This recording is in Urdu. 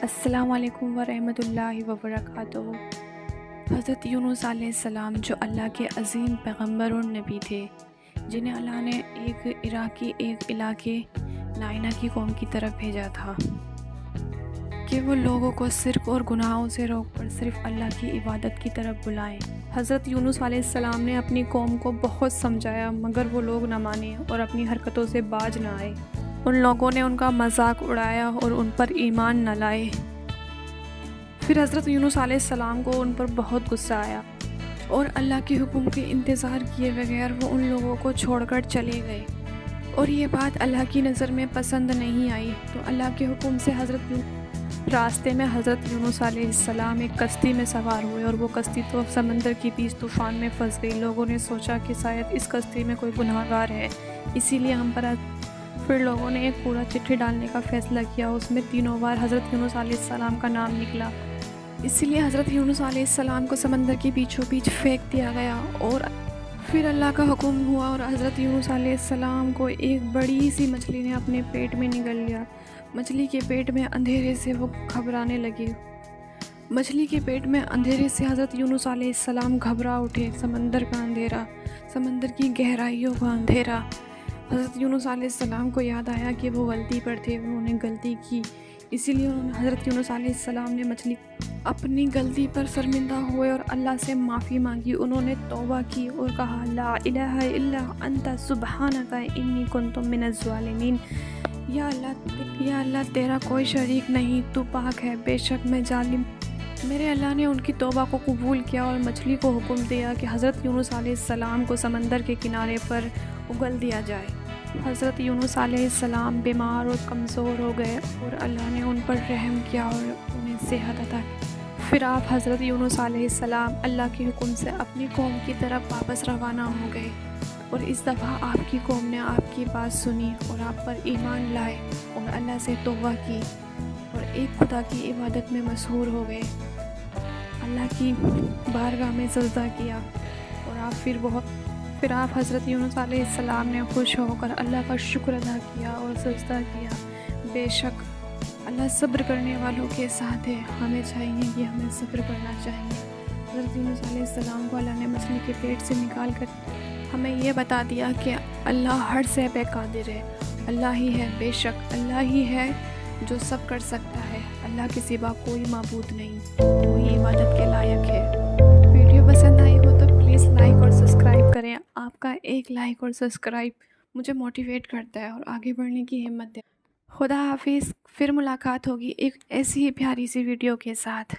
السلام علیکم ورحمۃ اللہ وبرکاتہ۔ حضرت یونس علیہ السلام جو اللہ کے عظیم پیغمبر اور نبی تھے، جنہیں اللہ نے ایک علاقے نائنا کی قوم کی طرف بھیجا تھا کہ وہ لوگوں کو شرک اور گناہوں سے روک کر صرف اللہ کی عبادت کی طرف بلائیں۔ حضرت یونس علیہ السلام نے اپنی قوم کو بہت سمجھایا، مگر وہ لوگ نہ مانے اور اپنی حرکتوں سے باز نہ آئے۔ ان لوگوں نے ان کا مذاق اڑایا اور ان پر ایمان نہ لائے۔ پھر حضرت یونس علیہ السلام کو ان پر بہت غصہ آیا اور اللہ کے حکم کے انتظار کیے بغیر وہ ان لوگوں کو چھوڑ کر چلے گئے، اور یہ بات اللہ کی نظر میں پسند نہیں آئی۔ تو اللہ کے حکم سے راستے میں حضرت یونس علیہ السلام ایک کشتی میں سوار ہوئے، اور وہ کشتی تو سمندر کی تیز طوفان میں پھنس گئی۔ لوگوں نے سوچا کہ شاید اس کشتی میں کوئی گناہ گار ہے، اسی لیے ہم پر پھر لوگوں نے ایک کوڑا چٹھی ڈالنے کا فیصلہ کیا۔ اس میں 3 بار حضرت یونس علیہ السلام کا نام نکلا، اسی لیے حضرت یونس علیہ السلام کو سمندر کے بیچوں بیچ پھینک دیا گیا۔ اور پھر اللہ کا حکم ہوا اور حضرت یونس علیہ السلام کو ایک بڑی سی مچھلی نے اپنے پیٹ میں نگل لیا۔ مچھلی کے پیٹ میں اندھیرے سے وہ گھبرانے لگی۔ مچھلی کے پیٹ میں اندھیرے سے حضرت یونس علیہ السلام گھبرا اٹھے۔ سمندر کا اندھیرا، سمندر کی گہرائیوں کا اندھیرا۔ حضرت یونس علیہ السلام کو یاد آیا کہ وہ غلطی پر تھے، انہوں نے غلطی کی، اسی لیے حضرت یونس علیہ السلام نے اپنی غلطی پر شرمندہ ہوئے اور اللہ سے معافی مانگی۔ انہوں نے توبہ کی اور کہا، لا الہ الا انت سبحانک انی کنت من الظالمین۔ یا اللہ تیرا کوئی شریک نہیں، تو پاک ہے، بے شک میں ظالم۔ میرے اللہ نے ان کی توبہ کو قبول کیا اور مچھلی کو حکم دیا کہ حضرت یونس علیہ السلام کو سمندر کے کنارے پر اگل دیا جائے۔ حضرت یونس علیہ السلام بیمار اور کمزور ہو گئے اور اللہ نے ان پر رحم کیا اور انہیں صحت عطا کی۔ پھر آپ حضرت یونس علیہ السلام اللہ کے حکم سے اپنی قوم کی طرف واپس روانہ ہو گئے، اور اس دفعہ آپ کی قوم نے آپ کی بات سنی اور آپ پر ایمان لائے اور اللہ سے توبہ کی اور ایک خدا کی عبادت میں مشہور ہو گئے، اللہ کی بارگاہ میں سجدہ کیا۔ اور پھر آپ حضرت یونس علیہ السلام نے خوش ہو کر اللہ کا شکر ادا کیا اور سجدہ کیا۔ بے شک اللہ صبر کرنے والوں کے ساتھ ہے، ہمیں چاہیے کہ ہمیں صبر کرنا چاہیے۔ حضرت یونس علیہ السلام کو اللہ نے مچھلی کے پیٹ سے نکال کر ہمیں یہ بتا دیا کہ اللہ ہر شے پہ قادر ہے، اللہ ہی ہے، بے شک اللہ ہی ہے جو سب کر سکتا ہے، اللہ کے سوا کوئی معبود نہیں، وہی عبادت کے لائق ہے۔ ویڈیو پسند آئی ہو تو پلیز لائک اور سبسکرائب کریں، آپ کا ایک لائک اور سبسکرائب مجھے موٹیویٹ کرتا ہے اور آگے بڑھنے کی ہمت ہے۔ خدا حافظ، پھر ملاقات ہوگی ایک ایسی ہی پیاری سی ویڈیو کے ساتھ۔